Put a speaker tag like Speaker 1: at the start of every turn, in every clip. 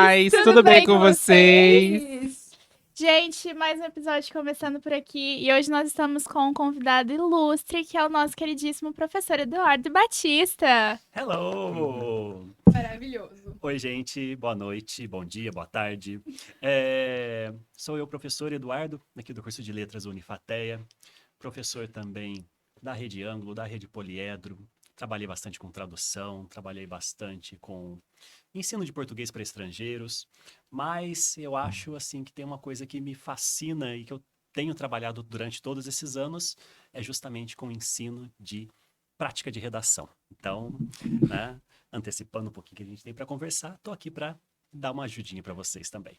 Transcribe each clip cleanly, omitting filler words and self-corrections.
Speaker 1: demais! Tudo bem com vocês?
Speaker 2: Gente, mais um episódio começando por aqui e hoje nós estamos com um convidado ilustre, que é o nosso queridíssimo professor Eduardo Batista.
Speaker 3: Hello!
Speaker 2: Maravilhoso.
Speaker 3: Oi, gente. Boa noite, bom dia, boa tarde. Sou eu, professor Eduardo, aqui do curso de Letras Unifateia. Professor também da Rede Ângulo, da Rede Poliedro. Trabalhei bastante com tradução, trabalhei bastante com ensino de português para estrangeiros. Mas eu acho, assim, que tem uma coisa que me fascina e que eu tenho trabalhado durante todos esses anos, é justamente com o ensino de prática de redação. Então, né, antecipando um pouquinho que a gente tem para conversar, tô aqui para dar uma ajudinha para vocês também.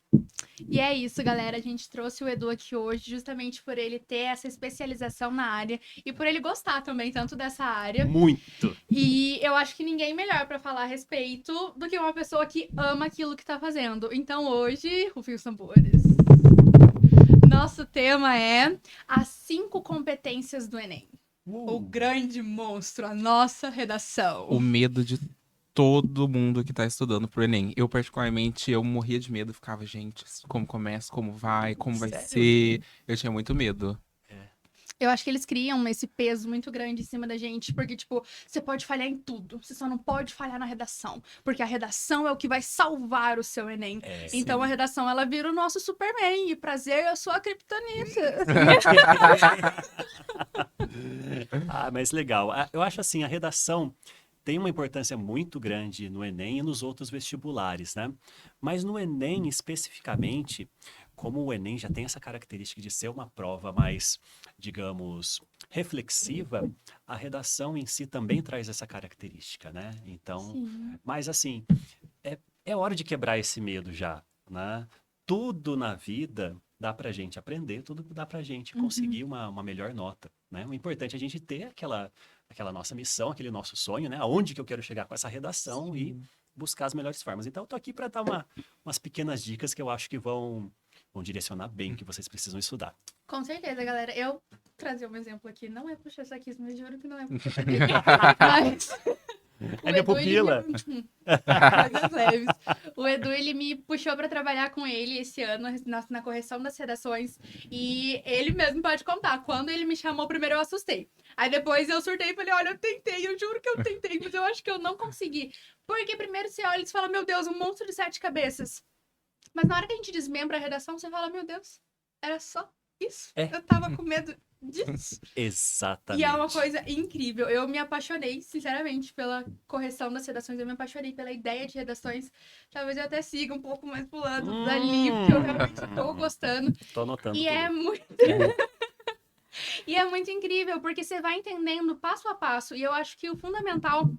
Speaker 2: E é isso, galera. A gente trouxe o Edu aqui hoje justamente por ele ter essa especialização na área e por ele gostar também tanto dessa área.
Speaker 3: Muito!
Speaker 2: E eu acho que ninguém melhor para falar a respeito do que uma pessoa que ama aquilo que tá fazendo. Então hoje, rufem os tambores. Nosso tema é as 5 competências do Enem. O grande monstro, a nossa redação.
Speaker 1: O medo de todo mundo que tá estudando pro Enem. Eu, particularmente, eu morria de medo. Ficava, gente, como começa, como vai
Speaker 3: Sério?
Speaker 1: ser. Eu tinha muito medo.
Speaker 2: Eu acho que eles criam esse peso muito grande em cima da gente, porque, tipo, você pode falhar em tudo, você só não pode falhar na redação, porque a redação é o que vai salvar o seu Enem. Então, a redação, ela vira o nosso Superman, e prazer é a sua criptonita.
Speaker 3: Mas legal. Eu acho assim, a redação tem uma importância muito grande no Enem e nos outros vestibulares, né? Mas no Enem, especificamente, como o Enem já tem essa característica de ser uma prova mais, digamos, reflexiva, a redação em si também traz essa característica, né? Então,
Speaker 2: Sim.
Speaker 3: mas assim, é hora de quebrar esse medo já, né? Tudo na vida dá pra gente aprender, tudo dá pra gente conseguir uma melhor nota, né? O importante é a gente ter aquela nossa missão, aquele nosso sonho, né? Aonde que eu quero chegar com essa redação e buscar as melhores formas. Então, eu tô aqui para dar umas pequenas dicas que eu acho que vão direcionar bem o que vocês precisam estudar.
Speaker 2: Com certeza, galera. Eu trazer um exemplo aqui, não é puxar saquismo, eu juro que não é puxar mas...
Speaker 3: É minha pupila.
Speaker 2: Coisas leves. O Edu, ele me puxou pra trabalhar com ele esse ano na correção das redações. E ele mesmo pode contar. Quando ele me chamou primeiro, eu assustei. Aí depois eu surtei e falei, olha, eu tentei, eu juro que eu tentei, mas eu acho que eu não consegui. Porque primeiro você olha e você fala, meu Deus, um monstro de 7 cabeças. Mas na hora que a gente desmembra a redação, você fala, meu Deus, era só isso? Eu tava com medo disso.
Speaker 3: Exatamente.
Speaker 2: E é uma coisa incrível. Eu me apaixonei, sinceramente, pela correção das redações. Eu me apaixonei pela ideia de redações. Talvez eu até siga um pouco mais pro lado dali, porque eu realmente tô gostando.
Speaker 3: Tô anotando
Speaker 2: E
Speaker 3: tudo.
Speaker 2: é muito... E é muito incrível, porque você vai entendendo passo a passo. E eu acho que o fundamental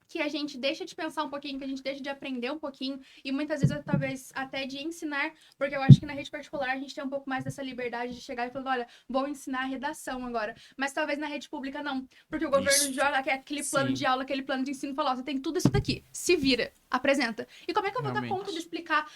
Speaker 2: que a gente deixa de pensar um pouquinho, que a gente deixa de aprender um pouquinho, e muitas vezes, talvez, até de ensinar, porque eu acho que na rede particular a gente tem um pouco mais dessa liberdade de chegar e falar, olha, vou ensinar a redação agora. Mas talvez na rede pública não, porque o governo joga aquele plano de aula, aquele plano de ensino e fala, ó, você tem tudo isso daqui, se vira, apresenta. E como é que eu vou dar conta de explicar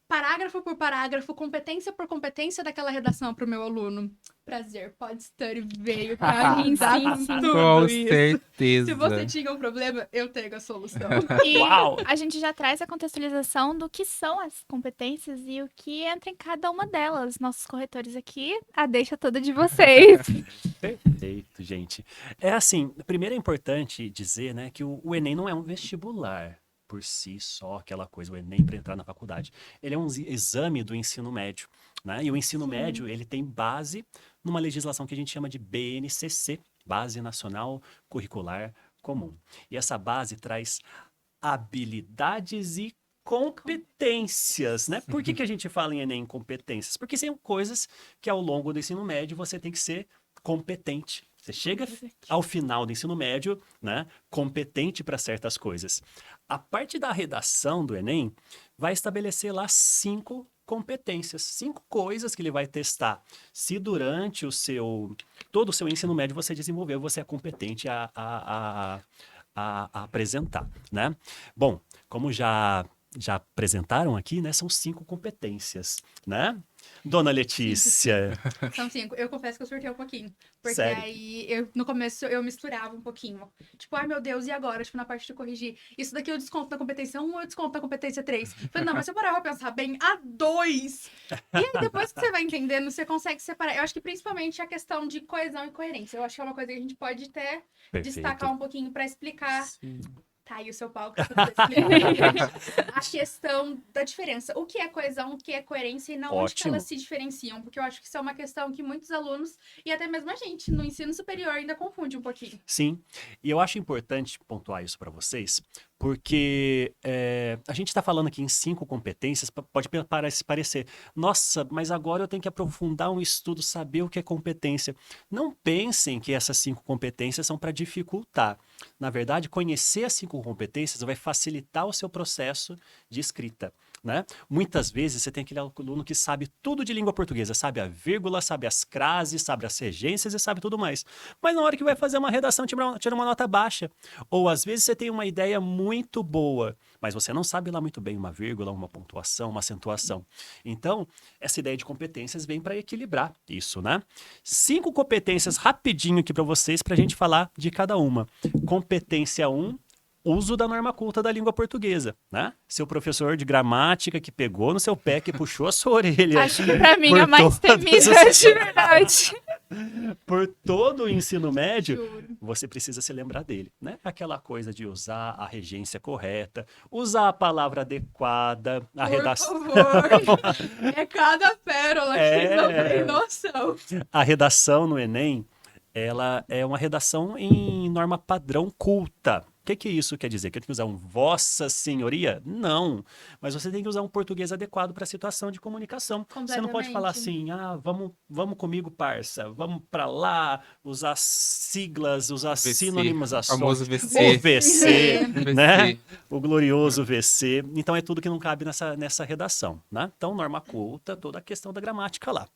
Speaker 2: parágrafo por parágrafo, competência por competência daquela redação para o meu aluno? Prazer, Pod Study veio para mim dar tudo
Speaker 1: Com
Speaker 2: isso.
Speaker 1: certeza.
Speaker 2: Se você tinha um problema, eu tenho a solução.
Speaker 4: E
Speaker 3: Uau!
Speaker 4: a gente já traz a contextualização do que são as competências e o que entra em cada uma delas. Nossos corretores aqui, a deixa toda de vocês.
Speaker 3: Perfeito, gente. É assim, primeiro é importante dizer, né, que o Enem não é um vestibular por si só, aquela coisa, o Enem para entrar na faculdade. Ele é um exame do ensino médio, né? E o ensino médio, ele tem base numa legislação que a gente chama de BNCC, Base Nacional Curricular Comum. E essa base traz habilidades e competências, né? Por que a gente fala em Enem competências? Porque são coisas que ao longo do ensino médio você tem que ser competente. Você chega ao final do ensino médio, né, competente para certas coisas. A parte da redação do Enem vai estabelecer lá 5 competências, 5 coisas que ele vai testar. Se durante todo o seu ensino médio você desenvolveu, você é competente a apresentar, né? Bom, como já já apresentaram aqui, né? São 5 competências, né? Dona Letícia.
Speaker 2: São 5. Eu confesso que eu surtei um pouquinho. Porque
Speaker 3: Sério?
Speaker 2: aí, no começo, eu misturava um pouquinho. Tipo, ai meu Deus, e agora? Tipo, na parte de corrigir. Isso daqui eu desconto na competência 1 ou eu desconto na competência 3? Falei, não, mas se eu parar pra pensar bem, a 2. E aí, depois que você vai entendendo, você consegue separar. Eu acho que principalmente a questão de coesão e coerência. Eu acho que é uma coisa que a gente pode até destacar um pouquinho pra explicar.
Speaker 1: Sim.
Speaker 2: Tá aí o seu palco pra você explicar a questão da diferença. O que é coesão, o que é coerência e na onde que
Speaker 3: Ótimo.
Speaker 2: elas se diferenciam. Porque eu acho que isso é uma questão que muitos alunos e até mesmo a gente no ensino superior ainda confunde um pouquinho.
Speaker 3: Sim, e eu acho importante pontuar isso para vocês, porque a gente está falando aqui em 5 competências, pode parecer, nossa, mas agora eu tenho que aprofundar um estudo, saber o que é competência. Não pensem que essas 5 competências são para dificultar. Na verdade, conhecer as 5 competências vai facilitar o seu processo de escrita, né? Muitas vezes você tem aquele aluno que sabe tudo de língua portuguesa, sabe a vírgula, sabe as crases, sabe as regências e sabe tudo mais. Mas na hora que vai fazer uma redação, tira uma nota baixa. Ou às vezes você tem uma ideia muito boa, mas você não sabe lá muito bem uma vírgula, uma pontuação, uma acentuação. Então, essa ideia de competências vem para equilibrar isso, né? 5 competências rapidinho aqui para vocês, para a gente falar de cada uma. Competência 1, uso da norma culta da língua portuguesa, né? Seu professor de gramática que pegou no seu pé, que puxou a sua orelha.
Speaker 4: Acho que pra mim
Speaker 3: Por
Speaker 4: é mais
Speaker 3: todos
Speaker 4: temível
Speaker 3: os-
Speaker 4: de verdade.
Speaker 3: Por todo o ensino médio,
Speaker 2: Juro.
Speaker 3: você precisa se lembrar dele, né? Aquela coisa de usar a regência correta, usar a palavra adequada, a
Speaker 2: Por
Speaker 3: redação.
Speaker 2: favor. É cada pérola que não
Speaker 3: É.
Speaker 2: tem noção.
Speaker 3: A redação no Enem, ela é uma redação em norma padrão culta. O que isso quer dizer? Que eu tenho que usar um Vossa Senhoria? Não. Mas você tem que usar um português adequado para a situação de comunicação. Você não pode falar assim, vamos comigo, parça, vamos para lá, usar siglas, usar
Speaker 1: VC,
Speaker 3: sinonimizações.
Speaker 1: famoso
Speaker 3: O
Speaker 1: VC.
Speaker 3: VC,
Speaker 1: VC.
Speaker 3: né? O glorioso VC. Então é tudo que não cabe nessa redação, né? Então, norma culta, toda a questão da gramática lá.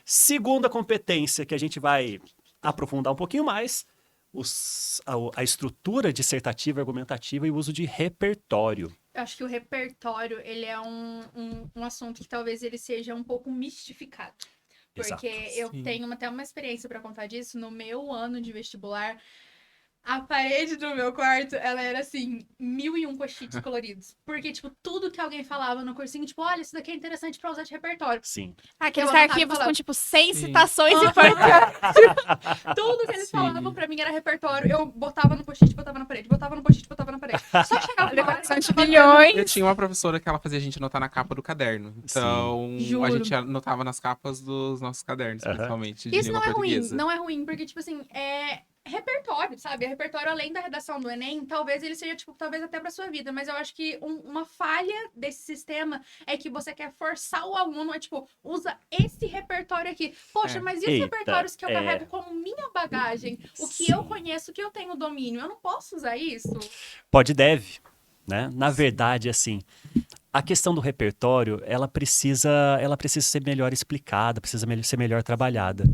Speaker 3: Segunda competência que a gente vai aprofundar um pouquinho mais, a estrutura dissertativa, argumentativa e o uso de repertório.
Speaker 2: Eu acho que o repertório, ele é um assunto que talvez ele seja um pouco mistificado. Porque
Speaker 3: Exato.
Speaker 2: eu
Speaker 1: Sim.
Speaker 2: tenho até uma experiência pra contar disso. No meu ano de vestibular, a parede do meu quarto, ela era assim, 1001 post-its coloridos. Porque, tipo, tudo que alguém falava no cursinho, tipo, olha, isso daqui é interessante pra usar de repertório.
Speaker 3: Sim.
Speaker 4: Aqueles
Speaker 2: Eu anotava e
Speaker 4: arquivos
Speaker 2: falava.
Speaker 4: com, tipo, 100
Speaker 1: Sim.
Speaker 4: citações
Speaker 2: Aham.
Speaker 4: importantes.
Speaker 2: Tudo que eles
Speaker 1: Sim.
Speaker 2: falavam pra mim era repertório. Eu botava no post-it, botava na parede, botava no post-it, botava na parede. Só chegava uma hora que eu
Speaker 4: São
Speaker 2: tava
Speaker 4: bilhões.
Speaker 1: Eu tinha uma professora que ela fazia a gente anotar na capa do caderno. Então,
Speaker 2: Juro.
Speaker 1: a gente anotava nas capas dos nossos cadernos,
Speaker 3: Aham.
Speaker 1: principalmente, de
Speaker 2: Isso
Speaker 1: língua
Speaker 2: não é ruim,
Speaker 1: portuguesa.
Speaker 2: não é ruim, porque, tipo assim, é repertório, sabe? É repertório além da redação do Enem, talvez ele seja, tipo, talvez até pra sua vida, mas eu acho que uma falha desse sistema é que você quer forçar o aluno a, tipo, usa esse repertório aqui. Poxa,
Speaker 1: É.
Speaker 2: mas e os
Speaker 3: Eita,
Speaker 2: repertórios que eu
Speaker 3: é.
Speaker 2: carrego como minha bagagem? O que
Speaker 3: Sim.
Speaker 2: eu conheço, o que eu tenho domínio? Eu não posso usar isso?
Speaker 3: Pode e deve, né? Na verdade, assim, a questão do repertório, ela precisa ser melhor explicada, precisa ser melhor trabalhada.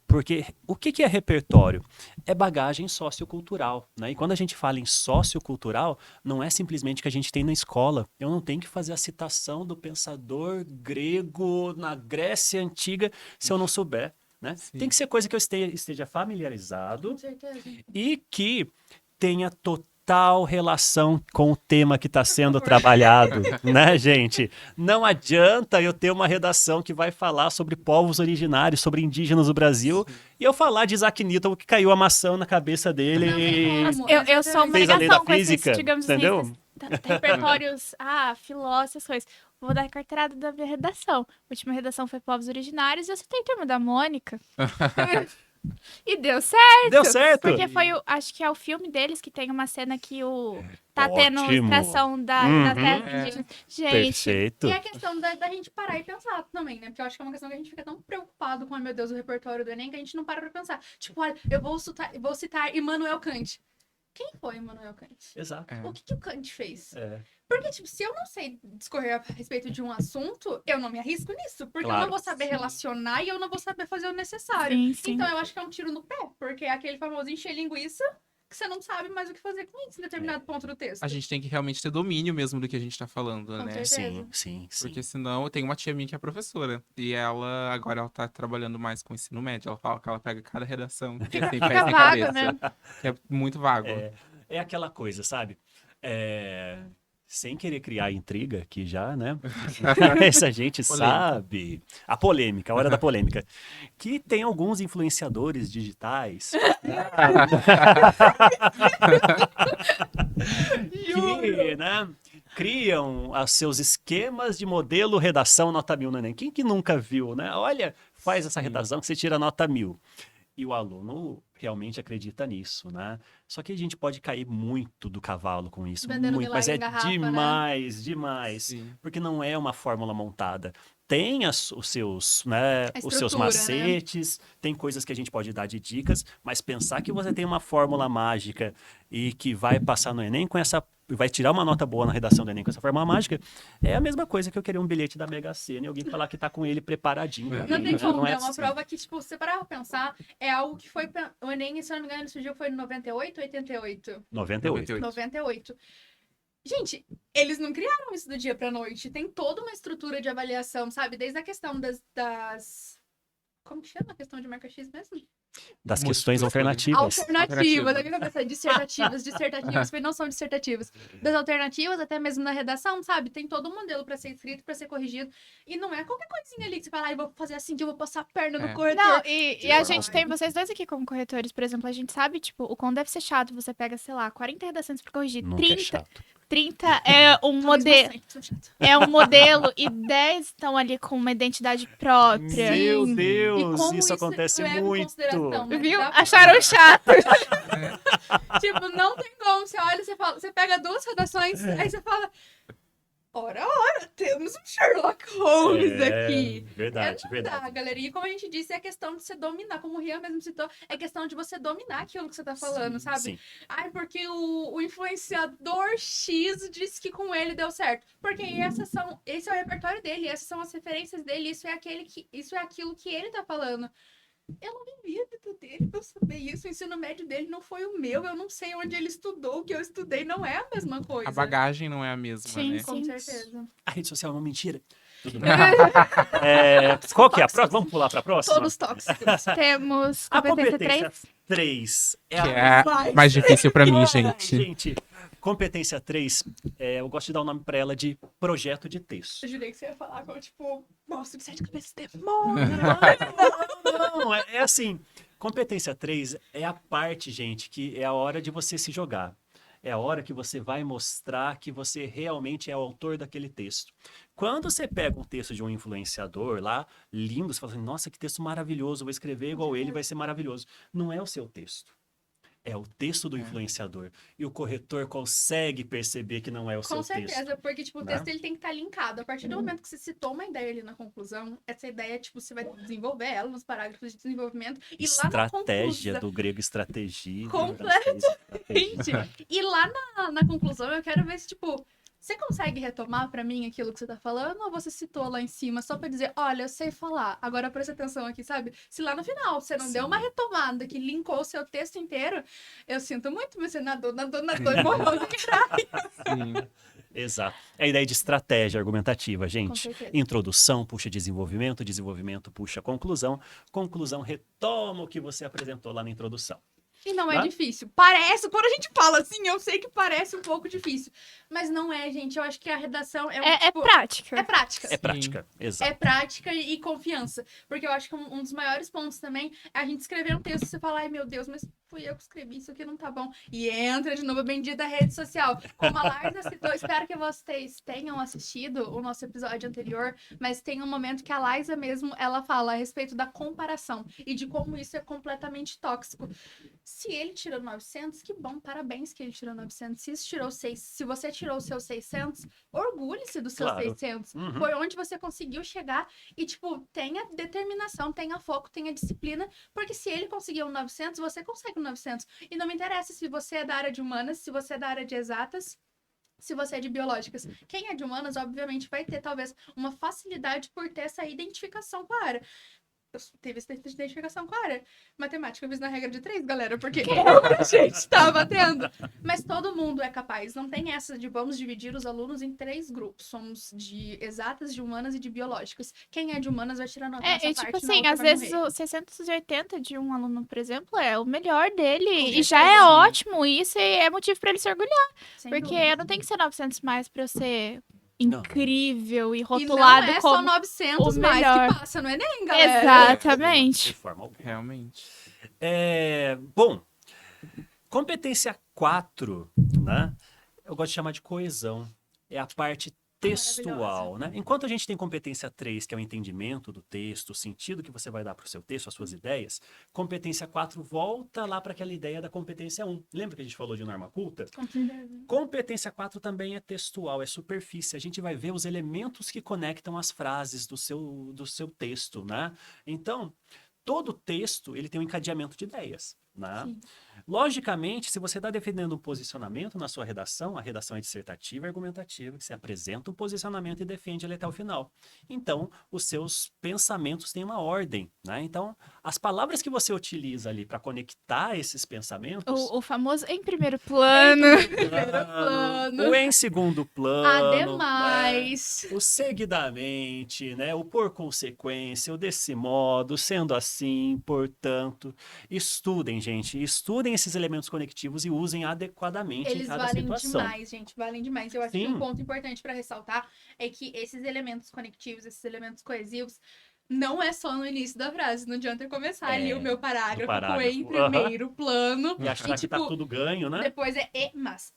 Speaker 3: Porque o que é repertório? É bagagem sociocultural, né? E quando a gente fala em sociocultural, não é simplesmente que a gente tem na escola. Eu não tenho que fazer a citação do pensador grego na Grécia Antiga se eu não souber, né?
Speaker 1: Sim.
Speaker 3: Tem que ser coisa que eu esteja familiarizado
Speaker 2: Com certeza.
Speaker 3: e que tenha total relação com o tema que está sendo trabalhado, né, gente? Não adianta eu ter uma redação que vai falar sobre povos originários, sobre indígenas do Brasil, e eu falar de Isaac Newton que caiu a maçã na cabeça dele
Speaker 2: Não tem
Speaker 3: e
Speaker 2: como.
Speaker 4: Eu sou uma
Speaker 3: fez a lei da
Speaker 4: negação com esses,
Speaker 3: física,
Speaker 4: digamos
Speaker 3: entendeu?
Speaker 4: assim, esses repertórios, filó, essas coisas. Vou dar a carteirada da minha redação. A última redação foi povos originários e eu citei Turma da Mônica. E deu certo.
Speaker 3: Deu certo?
Speaker 4: Porque foi, acho que é o filme deles que tem uma cena que tá tendo
Speaker 3: Ótimo.
Speaker 4: extração da
Speaker 3: Uhum.
Speaker 4: terra indígena. Gente,
Speaker 3: Perfeito.
Speaker 2: E a questão da gente parar e pensar também, né? Porque eu acho que é uma questão que a gente fica tão preocupado com, ai meu Deus, o repertório do Enem, que a gente não para pra pensar. Tipo, olha, eu vou citar Immanuel Kant. Quem foi Immanuel Kant?
Speaker 3: Exato.
Speaker 1: É.
Speaker 2: O que o Kant fez?
Speaker 3: É.
Speaker 2: Porque, tipo, se eu não sei discorrer a respeito de um assunto, eu não me arrisco nisso. Porque eu
Speaker 3: Claro.
Speaker 2: não vou saber relacionar e eu não vou saber fazer o necessário.
Speaker 4: sim, sim.
Speaker 2: Então eu acho que é um tiro no pé. Porque é aquele famoso encher linguiça que você não sabe mais o que fazer com isso em determinado ponto do texto.
Speaker 1: A gente tem que realmente ter domínio mesmo do que a gente tá falando,
Speaker 2: Com
Speaker 1: né?
Speaker 2: certeza.
Speaker 3: Sim.
Speaker 1: Porque senão, eu tenho uma tia minha que é professora. E agora ela tá trabalhando mais com ensino médio. Ela fala que ela pega cada redação que tem pés sem
Speaker 4: vago,
Speaker 1: cabeça.
Speaker 4: né?
Speaker 1: Que é muito vago.
Speaker 3: É aquela coisa, sabe? Sem querer criar intriga, que já, né? Mas a gente sabe. A polêmica, a hora da polêmica. Que tem alguns influenciadores digitais que, né, criam os seus esquemas de modelo redação nota 1000 no Enem. Quem que nunca viu, né? Olha, faz essa redação que você tira nota 1000. E o aluno realmente acredita nisso, né? Só que a gente pode cair muito do cavalo com isso,
Speaker 2: Vendendo
Speaker 3: muito, mas
Speaker 2: milagre
Speaker 3: é
Speaker 2: em garrafa, né?
Speaker 3: demais,
Speaker 1: Sim.
Speaker 3: porque não é uma fórmula montada. Tem os seus, né,
Speaker 2: A
Speaker 3: os seus
Speaker 2: estrutura,
Speaker 3: macetes, tem coisas que a gente pode dar de dicas, mas pensar que você tem uma fórmula mágica e que vai passar no Enem com essa, vai tirar uma nota boa na redação do Enem com essa fórmula mágica, é a mesma coisa que eu querer um bilhete da Mega Sena e alguém falar que tá com ele preparadinho. pra
Speaker 2: Não
Speaker 3: mim,
Speaker 2: tem
Speaker 3: né?
Speaker 2: como,
Speaker 3: Não
Speaker 2: é uma
Speaker 3: assim.
Speaker 2: prova que, tipo, se parar pra pensar, é algo que foi... O Enem, se eu não me engano, ele surgiu foi em 98 ou 88?
Speaker 3: 98.
Speaker 2: 98. Gente, eles não criaram isso do dia pra noite. Tem toda uma estrutura de avaliação, sabe? Desde a questão das... Como que chama a questão de marca X mesmo?
Speaker 3: Das
Speaker 1: Múltiplas
Speaker 3: questões alternativas.
Speaker 2: Alternativas. A minha cabeça é dissertativas, mas não são dissertativas. Das alternativas, até mesmo na redação, sabe? Tem todo um modelo pra ser escrito, pra ser corrigido. E não é qualquer coisinha ali que você fala, eu vou fazer assim, que eu vou passar a perna no corretor.
Speaker 4: Não, e a gente
Speaker 2: Ai.
Speaker 4: tem vocês dois aqui como corretores, por exemplo, a gente sabe, tipo, o quão deve ser chato. Você pega, sei lá, 40 redações pra corrigir.
Speaker 3: Nunca é chato.
Speaker 4: 30 é um modelo.
Speaker 2: Talvez bastante, chato.
Speaker 4: É um modelo e 10 estão ali com uma identidade própria.
Speaker 3: Meu
Speaker 2: E
Speaker 3: Deus,
Speaker 2: como
Speaker 3: isso acontece
Speaker 2: leva em
Speaker 3: muito.
Speaker 2: consideração, né?
Speaker 4: Viu?
Speaker 2: Dá pra-
Speaker 4: Acharam chato.
Speaker 2: Tipo, não tem como. Você olha, você pega duas redações, aí você fala... Ora, temos um Sherlock Holmes aqui.
Speaker 3: Verdade,
Speaker 2: Não
Speaker 3: verdade.
Speaker 2: dá, galera. E como a gente disse, é questão de você dominar, como o Rian mesmo citou, é questão de você dominar aquilo que você tá falando, sabe?
Speaker 3: Sim.
Speaker 2: Ai, porque o influenciador X disse que com ele deu certo. Porque esse é o repertório dele, essas são as referências dele, isso é aquilo que ele tá falando. Eu não vivia a vida dele pra eu saber isso. O ensino médio dele não foi o meu. Eu não sei onde ele estudou. O que eu estudei não é a mesma coisa.
Speaker 1: A bagagem não é a mesma,
Speaker 4: Sim,
Speaker 1: né?
Speaker 4: sim.
Speaker 2: Com certeza.
Speaker 3: A rede social é uma mentira. Tudo bem. Qual que é a próxima? Vamos pular para a próxima?
Speaker 2: Todos tóxicos.
Speaker 4: Temos
Speaker 3: A
Speaker 4: competência
Speaker 3: competência
Speaker 4: 3.
Speaker 3: 3 é
Speaker 1: Que
Speaker 3: a
Speaker 1: é mais difícil pra mim,
Speaker 3: Ai,
Speaker 1: gente.
Speaker 3: competência 3, eu gosto de dar o nome para ela de projeto de texto.
Speaker 2: Eu jurei que você ia falar com, tipo, monstro de sete cabeças demônio.
Speaker 3: Não, é assim, competência 3 é a parte, gente, que é a hora de você se jogar. É a hora que você vai mostrar que você realmente é o autor daquele texto. Quando você pega um texto de um influenciador lá, lindo, você fala assim, nossa, que texto maravilhoso, vou escrever igual ele, vai ser maravilhoso. Não é o seu texto. É o texto do influenciador. E o corretor consegue perceber que não é o seu
Speaker 2: Com certeza,
Speaker 3: texto.
Speaker 2: porque, tipo, o
Speaker 3: né?
Speaker 2: texto ele tem que estar linkado. A partir do momento que você citou uma ideia ali na conclusão, essa ideia, tipo, você vai desenvolver ela nos parágrafos de desenvolvimento. E lá na
Speaker 3: Estratégia
Speaker 2: conclusão...
Speaker 3: do grego estratégia.
Speaker 2: Gente, e lá na conclusão eu quero ver se, tipo, você consegue retomar pra mim aquilo que você tá falando ou você citou lá em cima só pra dizer, olha, eu sei falar, agora presta atenção aqui, sabe? Se lá no final você não deu uma retomada que linkou o seu texto inteiro, eu sinto muito, meu senador, nadou e morreu no caralho.
Speaker 1: Sim.
Speaker 3: Exato. É a ideia de estratégia argumentativa,
Speaker 2: Com
Speaker 3: gente.
Speaker 2: certeza.
Speaker 3: Introdução puxa desenvolvimento, desenvolvimento puxa conclusão, conclusão retoma o que você apresentou lá na introdução.
Speaker 2: E não é
Speaker 3: Tá?
Speaker 2: difícil. Parece, quando a gente fala assim, eu sei que parece um pouco difícil. Mas não é, gente. Eu acho que a redação é,
Speaker 4: É
Speaker 2: tipo,
Speaker 4: prática.
Speaker 2: é prática.
Speaker 3: É prática, exato.
Speaker 2: É prática e confiança. Porque eu acho que um dos maiores pontos também é a gente escrever um texto e você falar, ai meu Deus, mas fui eu que escrevi, isso aqui não tá bom. E entra de novo a bendita rede social. Como a Larsa citou, espero que vocês tenham assistido o nosso episódio anterior, mas tem um momento que a Liza mesmo, ela fala a respeito da comparação e de como isso é completamente tóxico. Se ele tirou 900, que bom, parabéns que ele tirou 900. Se você tirou o seu 600, orgulhe-se dos seus
Speaker 3: Claro.
Speaker 2: 600.
Speaker 3: Uhum.
Speaker 2: Foi onde você conseguiu chegar e, tipo, tenha determinação, tenha foco, tenha disciplina, porque se ele conseguiu um 900, você consegue um 900. E não me interessa se você é da área de humanas, se você é da área de exatas, se você é de biológicas. Quem é de humanas, obviamente, vai ter, talvez, uma facilidade por ter essa identificação com a área. teve essa identificação com a área. Matemática eu fiz na regra de 3, galera, porque a gente tava tendo. Mas todo mundo é capaz. Não tem essa de vamos dividir os alunos em 3 grupos. Somos de exatas, de humanas e de biológicas. Quem é de humanas vai tirar nota nessa
Speaker 4: E
Speaker 2: parte,
Speaker 4: tipo
Speaker 2: na
Speaker 4: assim,
Speaker 2: outra
Speaker 4: às
Speaker 2: vai
Speaker 4: vezes
Speaker 2: morrer.
Speaker 4: o 680 de um aluno, por exemplo, é o melhor dele.
Speaker 2: Com
Speaker 4: E já
Speaker 2: certeza.
Speaker 4: é ótimo. Isso é motivo pra ele se orgulhar.
Speaker 2: Sem
Speaker 4: Porque
Speaker 2: dúvida.
Speaker 4: eu não tenho que ser 900 mais pra eu ser
Speaker 3: Não.
Speaker 4: incrível e
Speaker 2: E não
Speaker 4: rotulado
Speaker 2: é só
Speaker 4: como...
Speaker 2: 900
Speaker 4: o
Speaker 2: mais
Speaker 4: melhor.
Speaker 2: que passa no Enem, galera.
Speaker 4: Exatamente.
Speaker 3: De forma alguma.
Speaker 1: Realmente.
Speaker 3: Bom, competência 4, né? Eu gosto de chamar de coesão. É a parte textual, né? Enquanto a gente tem competência 3, que é o entendimento do texto, o sentido que você vai dar para o seu texto, as suas ideias, competência 4 volta lá para aquela ideia da competência 1. Lembra que a gente falou de norma culta? Competência 4 também é textual, é superfície. A gente vai ver os elementos que conectam as frases do seu texto, né? Então, todo texto ele tem um encadeamento de ideias, né?
Speaker 2: Sim.
Speaker 3: Logicamente, se você está defendendo um posicionamento na sua redação, a redação é dissertativa e argumentativa, que você apresenta um posicionamento e defende ele até o final. Então, os seus pensamentos têm uma ordem, né? Então, as palavras que você utiliza ali para conectar esses pensamentos...
Speaker 4: O famoso em primeiro plano.
Speaker 2: plano.
Speaker 3: O em segundo plano,
Speaker 2: Ademais.
Speaker 3: né? O seguidamente, né? O por consequência, o desse modo, sendo assim, portanto. Estudem, gente. Estudem esses elementos conectivos e usem adequadamente em
Speaker 2: Eles
Speaker 3: cada
Speaker 2: valem
Speaker 3: situação.
Speaker 2: demais, gente. Valem demais. Eu acho que
Speaker 3: Sim.
Speaker 2: um ponto importante para ressaltar é que esses elementos conectivos, esses elementos coesivos, não é só no início da frase. Não adianta eu começar ali o meu parágrafo com em
Speaker 3: Aham.
Speaker 2: primeiro plano.
Speaker 3: E achar que tá
Speaker 2: tipo,
Speaker 3: tudo ganho, né?
Speaker 2: Depois é mas.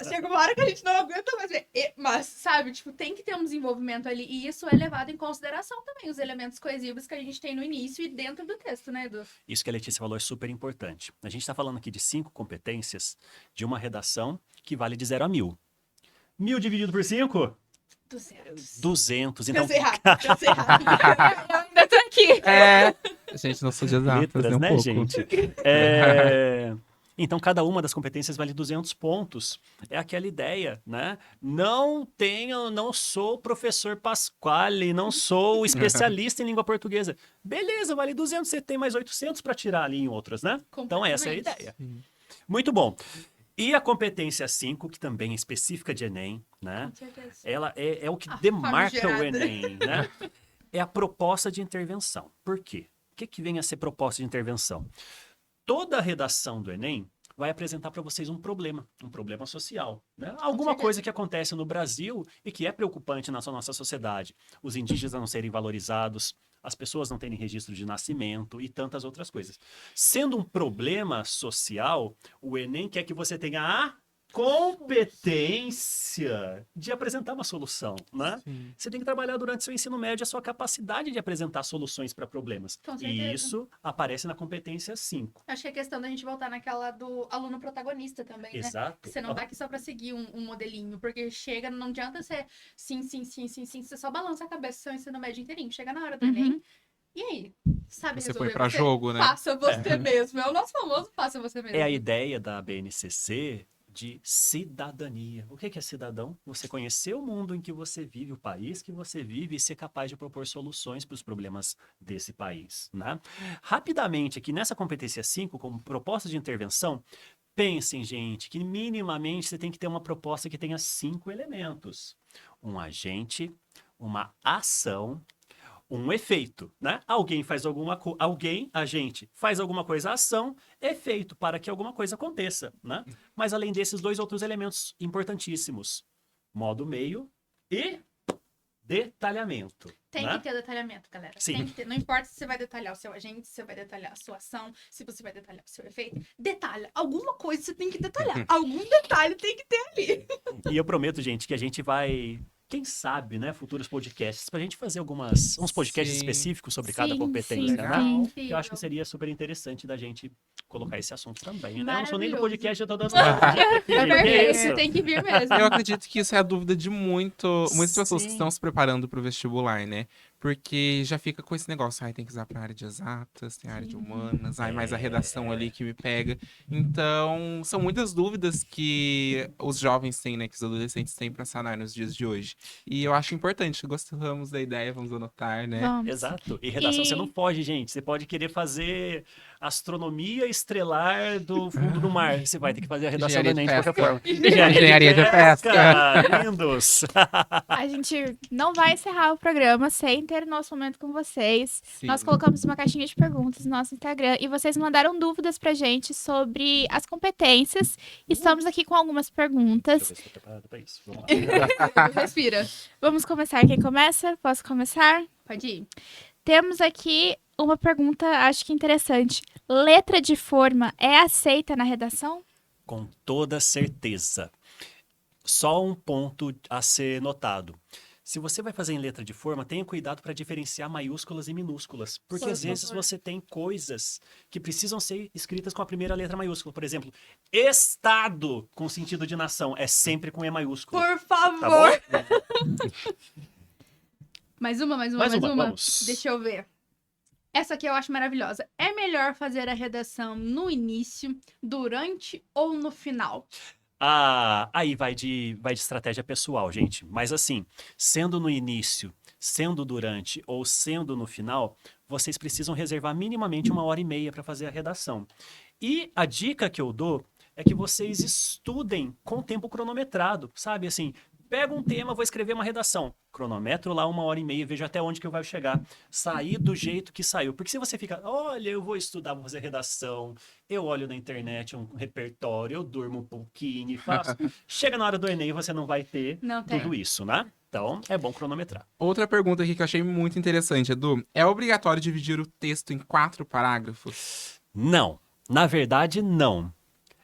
Speaker 2: Chega uma hora que a gente não aguenta mais ver mas, sabe? Tipo, tem que ter um desenvolvimento ali. E isso é levado em consideração também, os elementos coesivos que a gente tem no início e dentro do texto, né, Edu?
Speaker 3: Isso que a Letícia falou é super importante. A gente está falando aqui de 5 competências de uma redação que vale de 0 a 1000. 1000 dividido por 5?
Speaker 2: 200.
Speaker 3: 200. Então,
Speaker 2: Pensei rápido.
Speaker 4: Eu ainda tô aqui.
Speaker 1: A gente não sou de exatas,
Speaker 3: letras,
Speaker 1: nem um
Speaker 3: né,
Speaker 1: pouco.
Speaker 3: gente? Então, cada uma das competências vale 200 pontos. É aquela ideia, né? Não sou professor Pasquale, não sou especialista em língua portuguesa. Beleza, vale 200, você tem mais 800 para tirar ali em outras, né? Então, essa é a ideia.
Speaker 1: Sim.
Speaker 3: Muito bom. E a competência 5, que também é específica de Enem, né?
Speaker 2: Com certeza.
Speaker 3: Ela é o que
Speaker 2: A
Speaker 3: demarca o
Speaker 2: famigerada.
Speaker 3: Enem, né? É a proposta de intervenção. Por quê? O que vem a ser proposta de intervenção? Toda a redação do Enem vai apresentar para vocês um problema social, né? Alguma
Speaker 2: certeza.
Speaker 3: coisa que acontece no Brasil e que é preocupante na nossa sociedade. Os indígenas não serem valorizados, as pessoas não terem registro de nascimento e tantas outras coisas. Sendo um problema social, o Enem quer que você tenha a competência de apresentar uma solução, né?
Speaker 1: Sim.
Speaker 3: Você tem que trabalhar durante seu ensino médio a sua capacidade de apresentar soluções para problemas.
Speaker 2: Com
Speaker 3: E
Speaker 2: certeza.
Speaker 3: isso aparece na competência 5.
Speaker 2: Acho que é questão da gente voltar naquela do aluno protagonista também, né?
Speaker 3: Exato.
Speaker 2: Você não tá aqui só pra seguir um modelinho, porque chega, não adianta ser sim, você só balança a cabeça do seu ensino médio inteirinho. Chega na hora do Enem, e aí? Sabe
Speaker 1: Você
Speaker 2: resolver
Speaker 1: foi pra jogo, né?
Speaker 2: Faça você mesmo. É o nosso famoso faça você mesmo.
Speaker 3: É a ideia da BNCC de cidadania. O que é cidadão? Você conhecer o mundo em que você vive, o país que você vive e ser capaz de propor soluções para os problemas desse país, né? Rapidamente, aqui nessa competência 5, como proposta de intervenção, pensem, gente, que minimamente você tem que ter uma proposta que tenha 5 elementos. Um agente, uma ação, um efeito, né? Agente, faz alguma coisa, ação, efeito, para que alguma coisa aconteça, né? Mas além desses 2 outros elementos importantíssimos, modo meio e detalhamento.
Speaker 2: Tem
Speaker 3: né?
Speaker 2: que ter detalhamento, galera.
Speaker 3: Sim.
Speaker 2: Tem que ter. Não importa se você vai detalhar o seu agente, se você vai detalhar a sua ação, se você vai detalhar o seu efeito. Detalha. Alguma coisa você tem que detalhar. Algum detalhe tem que ter ali.
Speaker 3: E eu prometo, gente, que a gente vai, quem sabe, né, futuros podcasts, pra gente fazer uns podcasts
Speaker 1: Sim.
Speaker 3: específicos sobre cada
Speaker 4: Sim,
Speaker 3: competência,
Speaker 4: sim,
Speaker 3: né?
Speaker 4: sim.
Speaker 3: Eu acho que seria super interessante da gente colocar esse assunto também, né? Eu não sou nem do
Speaker 2: Maravilhoso.
Speaker 3: podcast, eu tô dando
Speaker 2: É
Speaker 3: dica aqui,
Speaker 2: perfeito,
Speaker 3: isso.
Speaker 2: você tem que vir mesmo.
Speaker 1: Eu acredito que isso é a dúvida de muitas pessoas que
Speaker 3: Sim.
Speaker 1: estão se preparando para o vestibular, né? Porque já fica com esse negócio, ai, tem que usar para área de exatas, tem área de humanas, ai, mais a redação ali que me pega. Então, são muitas dúvidas que os jovens têm, né? Que os adolescentes têm para sanar nos dias de hoje. E eu acho importante, gostamos da ideia, vamos anotar, né?
Speaker 4: Vamos.
Speaker 3: Exato. E redação você não pode, gente. Você pode querer fazer astronomia estrelar do fundo do mar. Você vai ter que fazer a redação do
Speaker 1: Engenharia de
Speaker 3: Enem de qualquer
Speaker 1: pesca.
Speaker 3: forma.
Speaker 1: Engenharia de pesca.
Speaker 3: Lindos!
Speaker 4: A gente não vai encerrar o programa sem ter o nosso momento com vocês.
Speaker 1: Sim.
Speaker 4: Nós colocamos uma caixinha de perguntas no nosso Instagram e vocês mandaram dúvidas pra gente sobre as competências. Estamos aqui com algumas perguntas.
Speaker 3: Deixa eu ver se tô preparado pra isso. Vamos lá.
Speaker 2: Respira.
Speaker 4: Vamos começar. Quem começa? Posso começar?
Speaker 2: Pode ir.
Speaker 4: Temos aqui uma pergunta, acho que interessante. Letra de forma é aceita na redação?
Speaker 3: Com toda certeza. Só um ponto a ser notado. Se você vai fazer em letra de forma, tenha cuidado para diferenciar maiúsculas e minúsculas. Porque
Speaker 2: Por
Speaker 3: às vezes
Speaker 2: favor.
Speaker 3: você tem coisas que precisam ser escritas com a primeira letra maiúscula. Por exemplo, Estado, com sentido de nação, é sempre com E maiúsculo.
Speaker 2: Por
Speaker 3: Tá bom?
Speaker 2: favor. Mais uma.
Speaker 3: Mais uma, vamos.
Speaker 2: Deixa eu ver. Essa aqui eu acho maravilhosa. É melhor fazer a redação no início, durante ou no final?
Speaker 3: Ah, aí vai de estratégia pessoal, gente. Mas assim, sendo no início, sendo durante ou sendo no final, vocês precisam reservar minimamente 1h30 para fazer a redação. E a dica que eu dou é que vocês estudem com tempo cronometrado, sabe? Assim, pega um tema, vou escrever uma redação. Cronometro lá 1h30, vejo até onde que eu vou chegar. Sair do jeito que saiu. Porque se você fica, olha, eu vou estudar, vou fazer redação, eu olho na internet um repertório, eu durmo um pouquinho e faço. Chega na hora do Enem, você não vai ter
Speaker 2: Não tem.
Speaker 3: tudo isso, né? Então, é bom cronometrar.
Speaker 1: Outra pergunta aqui que eu achei muito interessante, Edu. É obrigatório dividir o texto em 4 parágrafos?
Speaker 3: Não. Na verdade, não.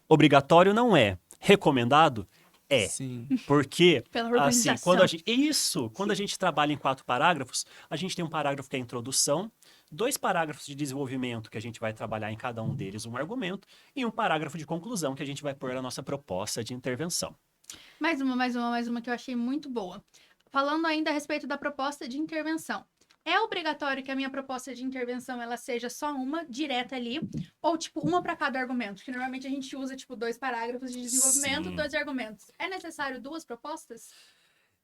Speaker 3: Obrigatório não é. Recomendado? É.
Speaker 1: Sim.
Speaker 3: Porque,
Speaker 2: Pela
Speaker 3: assim,
Speaker 2: organização.
Speaker 3: quando a gente trabalha em 4 parágrafos, a gente tem um parágrafo que é a introdução, 2 parágrafos de desenvolvimento, que a gente vai trabalhar em cada um deles um argumento, e um parágrafo de conclusão, que a gente vai pôr a nossa proposta de intervenção.
Speaker 2: Mais uma que eu achei muito boa. Falando ainda a respeito da proposta de intervenção. É obrigatório que a minha proposta de intervenção ela seja só uma, direta ali, ou tipo uma para cada argumento? Que normalmente a gente usa tipo 2 parágrafos de desenvolvimento,
Speaker 3: Sim.
Speaker 2: 2 argumentos. É necessário 2 propostas?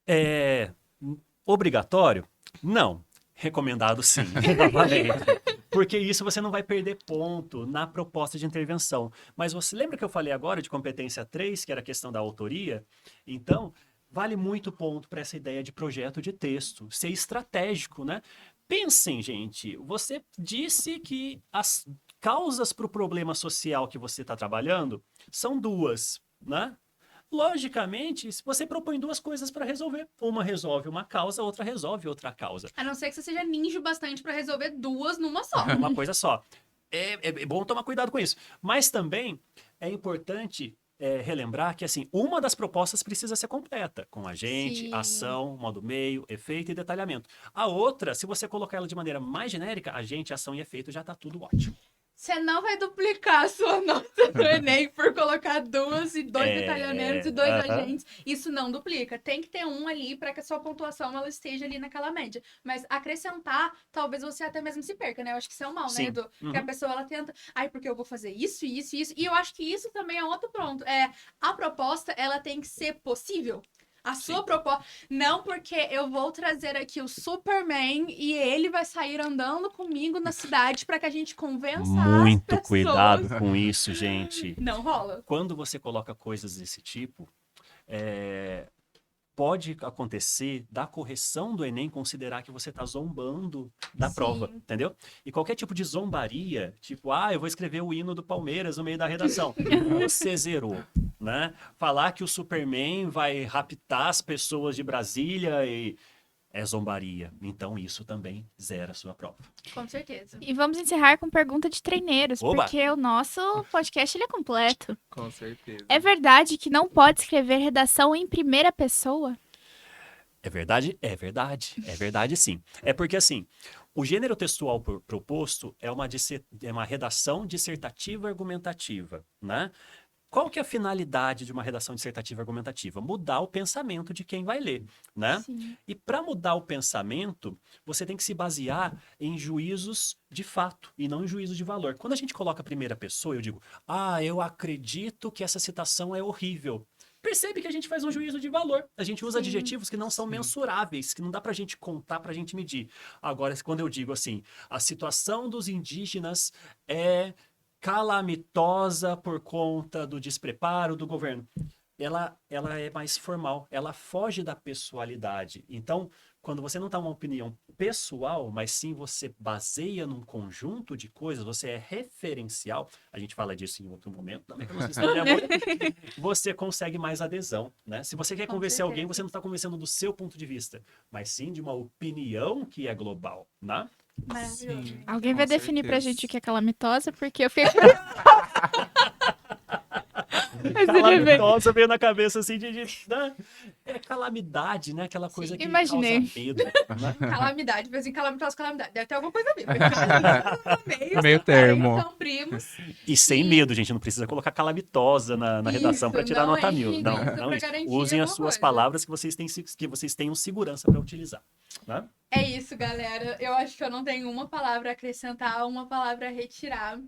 Speaker 3: É obrigatório? Não. Recomendado sim. Novamente. Porque isso você não vai perder ponto na proposta de intervenção. Mas você lembra que eu falei agora de competência 3, que era a questão da autoria? Então, vale muito ponto para essa ideia de projeto de texto, ser estratégico, né? Pensem, gente, você disse que as causas para o problema social que você está trabalhando são 2, né? Logicamente, se você propõe 2 coisas para resolver, uma resolve uma causa, outra resolve outra causa.
Speaker 2: A não ser que você seja ninja o bastante para resolver 2 numa só.
Speaker 3: Uma coisa só. É bom tomar cuidado com isso. Mas também é importante relembrar que, assim, uma das propostas precisa ser completa, com agente,
Speaker 2: Sim.
Speaker 3: ação, modo meio, efeito e detalhamento. A outra, se você colocar ela de maneira mais genérica, agente, ação e efeito, já está tudo ótimo.
Speaker 2: Você não vai duplicar a sua nota do Enem por colocar 2 e 2 detalhamentos e 2
Speaker 3: aham.
Speaker 2: agentes. Isso não duplica. Tem que ter um ali para que a sua pontuação ela esteja ali naquela média. Mas acrescentar, talvez você até mesmo se perca, né? Eu acho que isso é um mal,
Speaker 3: Sim.
Speaker 2: né, Edu?
Speaker 3: Uhum.
Speaker 2: Que a pessoa ela tenta, porque eu vou fazer isso, isso, isso. E eu acho que isso também é outro ponto. A proposta, ela tem que ser possível. A sua proposta. Não porque eu vou trazer aqui o Superman e ele vai sair andando comigo na cidade para que a gente convença
Speaker 3: Muito
Speaker 2: as pessoas.
Speaker 3: cuidado com isso, gente.
Speaker 2: Não rola.
Speaker 3: Quando você coloca coisas desse tipo, pode acontecer da correção do Enem considerar que você está zombando da
Speaker 2: Sim.
Speaker 3: prova, entendeu? E qualquer tipo de zombaria, tipo, eu vou escrever o hino do Palmeiras no meio da redação. Você zerou, né? Falar que o Superman vai raptar as pessoas de Brasília é zombaria. Então isso também zera a sua prova.
Speaker 2: Com certeza.
Speaker 4: E vamos encerrar com pergunta de treineiros,
Speaker 3: Oba!
Speaker 4: porque o nosso podcast ele é completo.
Speaker 1: Com certeza.
Speaker 4: É verdade que não pode escrever redação em primeira pessoa?
Speaker 3: É verdade? É verdade. É verdade, sim. É porque, assim, o gênero textual proposto é uma redação dissertativa argumentativa, né? Qual que é a finalidade de uma redação dissertativa argumentativa? Mudar o pensamento de quem vai ler, né?
Speaker 4: Sim.
Speaker 3: E para mudar o pensamento, você tem que se basear em juízos de fato e não em juízos de valor. Quando a gente coloca a primeira pessoa, eu digo, eu acredito que essa citação é horrível. percebe que a gente faz um juízo de valor. A gente usa
Speaker 2: Sim.
Speaker 3: adjetivos que não são
Speaker 1: Sim.
Speaker 3: mensuráveis, que não dá pra gente contar, pra gente medir. Agora, quando eu digo assim, a situação dos indígenas é calamitosa por conta do despreparo do governo. Ela é mais formal, ela foge da pessoalidade. Então, quando você não dá uma opinião pessoal, mas sim você baseia num conjunto de coisas, você é referencial, a gente fala disso em outro momento também, que eu não sei se é amor, você consegue mais adesão, né? Se você quer
Speaker 2: Com
Speaker 3: convencer alguém,
Speaker 2: certeza.
Speaker 3: você não está convencendo do seu ponto de vista, mas sim de uma opinião que é global, né?
Speaker 2: Maravilhoso.
Speaker 1: Sim.
Speaker 4: Alguém
Speaker 1: Com
Speaker 4: vai definir pra
Speaker 1: certeza.
Speaker 4: gente o que é calamitosa, porque eu fiquei. Mas ele veio.
Speaker 3: Calamitosa veio na cabeça assim né? É calamidade, né? Aquela coisa
Speaker 2: Sim,
Speaker 3: que
Speaker 4: imaginei.
Speaker 3: causa medo, né?
Speaker 2: Calamidade, tipo assim, calamitosa, calamidade. Deve ter alguma coisa a ver.
Speaker 1: Meio termo.
Speaker 2: São primos.
Speaker 3: E sem
Speaker 2: E-
Speaker 3: medo, gente, não precisa colocar calamitosa na redação para
Speaker 2: Isso,
Speaker 3: tirar
Speaker 2: não
Speaker 3: nota
Speaker 2: é
Speaker 3: 1000. Não,
Speaker 2: isso
Speaker 3: não
Speaker 2: pra
Speaker 3: isso.
Speaker 2: garantir
Speaker 3: Usem as
Speaker 2: alguma
Speaker 3: suas
Speaker 2: coisa.
Speaker 3: palavras que vocês tenham segurança para utilizar. Né?
Speaker 2: É isso, galera. Eu acho que eu não tenho uma palavra a acrescentar, uma palavra a retirar.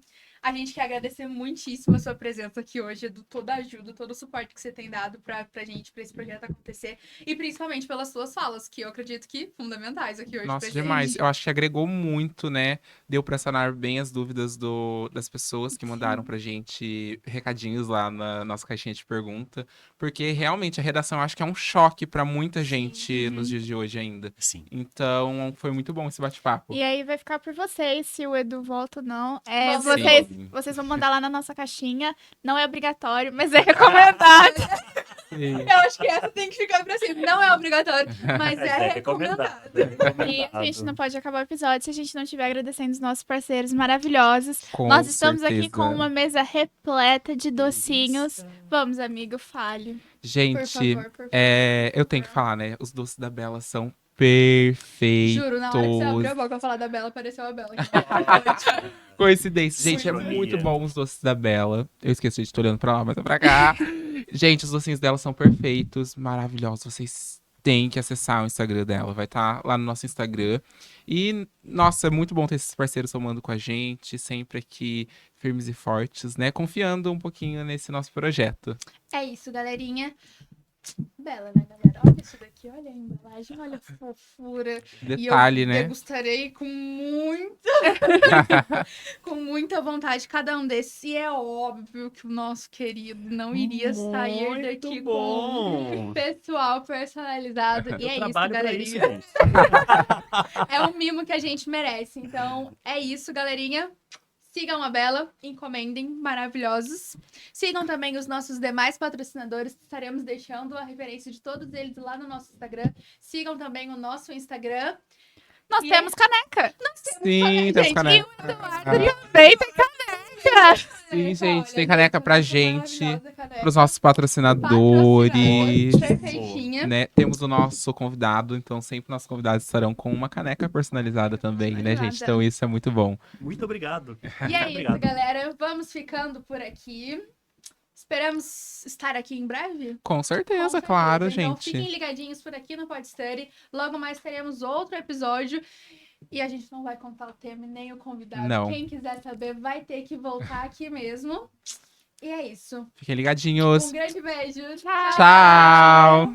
Speaker 2: A gente quer agradecer muitíssimo a sua presença aqui hoje, toda a ajuda, todo o suporte que você tem dado pra gente, pra esse projeto acontecer. E principalmente pelas suas falas, que eu acredito que fundamentais aqui hoje
Speaker 1: Nossa,
Speaker 2: pra
Speaker 1: demais.
Speaker 2: gente.
Speaker 1: Eu acho que agregou muito, né? Deu pra sanar bem as dúvidas das pessoas que mandaram
Speaker 2: Sim.
Speaker 1: pra gente recadinhos lá na nossa caixinha de pergunta. Porque realmente a redação eu acho que é um choque pra muita gente nos dias de hoje ainda.
Speaker 3: Sim.
Speaker 1: Então, foi muito bom esse bate-papo.
Speaker 4: E aí vai ficar por vocês se o Edu volta ou não.
Speaker 2: Vamos
Speaker 4: Vocês,
Speaker 1: ver.
Speaker 4: vocês vão mandar lá na nossa caixinha. Não é obrigatório, mas é recomendado.
Speaker 1: Sim.
Speaker 2: Eu acho que essa tem que ficar pra sempre. Não é obrigatório, mas é recomendado.
Speaker 4: E a gente não pode acabar o episódio se a gente não estiver agradecendo os nossos parceiros maravilhosos.
Speaker 1: Com
Speaker 4: Nós estamos aqui
Speaker 1: certeza.
Speaker 4: com uma mesa repleta de docinhos. Vamos, amigo, fale.
Speaker 1: Gente,
Speaker 2: Por favor.
Speaker 1: eu tenho que falar, né? Os doces da Bela são perfeitos.
Speaker 2: Juro, na hora que você abriu a boca pra falar da Bela, apareceu a Bela.
Speaker 1: Coincidência. Gente, é
Speaker 3: Sincronia.
Speaker 1: muito bom os doces da Bela. Eu esqueci de tô olhando pra lá, mas é pra cá. Gente, os docinhos dela são perfeitos, maravilhosos. Vocês têm que acessar o Instagram dela. Vai estar lá no nosso Instagram. E, nossa, é muito bom ter esses parceiros somando com a gente, sempre aqui, firmes e fortes, né? Confiando um pouquinho nesse nosso projeto.
Speaker 2: É isso, galerinha. Bela, né, galera? Olha isso daqui, olha a embalagem, olha a fofura.
Speaker 1: Detalhe,
Speaker 2: e eu
Speaker 1: né?
Speaker 2: degustarei com com muita vontade cada um desses. E é óbvio que o nosso querido não iria sair
Speaker 3: Muito
Speaker 2: daqui com
Speaker 3: bom.
Speaker 2: um pessoal personalizado. E
Speaker 3: Eu
Speaker 2: é isso,
Speaker 3: trabalho pra isso,
Speaker 2: galerinha.
Speaker 3: gente.
Speaker 2: É um mimo que a gente merece. Então, é isso, galerinha. Sigam a Bela, encomendem, maravilhosos. Sigam também os nossos demais patrocinadores, estaremos deixando a referência de todos eles lá no nosso Instagram. Sigam também o nosso Instagram.
Speaker 4: Nós
Speaker 2: E
Speaker 4: temos caneca.
Speaker 1: Sim, temos
Speaker 2: gente,
Speaker 1: caneca.
Speaker 4: Também tem caneca.
Speaker 1: Sim, gente,
Speaker 2: Olha,
Speaker 1: tem caneca pra
Speaker 2: essa
Speaker 1: gente,
Speaker 2: maravilhosa caneca.
Speaker 1: pros nossos patrocinadores.
Speaker 2: Perfeitinha.
Speaker 1: Né? Temos o nosso convidado, então sempre nossos convidados estarão com uma caneca personalizada também, né, gente?
Speaker 2: Personalizada.
Speaker 1: Então isso é muito bom.
Speaker 3: Muito obrigado.
Speaker 2: E é
Speaker 3: Obrigado.
Speaker 2: isso, galera. Vamos ficando por aqui. Esperamos estar aqui em breve.
Speaker 1: Com
Speaker 2: Com
Speaker 1: certeza,
Speaker 2: certeza.
Speaker 1: claro,
Speaker 2: Então,
Speaker 1: gente.
Speaker 2: fiquem ligadinhos por aqui no Pod Study. Logo mais teremos outro episódio. E a gente não vai contar o tema e nem o convidado.
Speaker 1: Não.
Speaker 2: Quem quiser saber vai ter que voltar aqui mesmo. E é isso.
Speaker 1: Fiquem ligadinhos.
Speaker 2: Um grande beijo.
Speaker 4: Tchau.
Speaker 1: Tchau!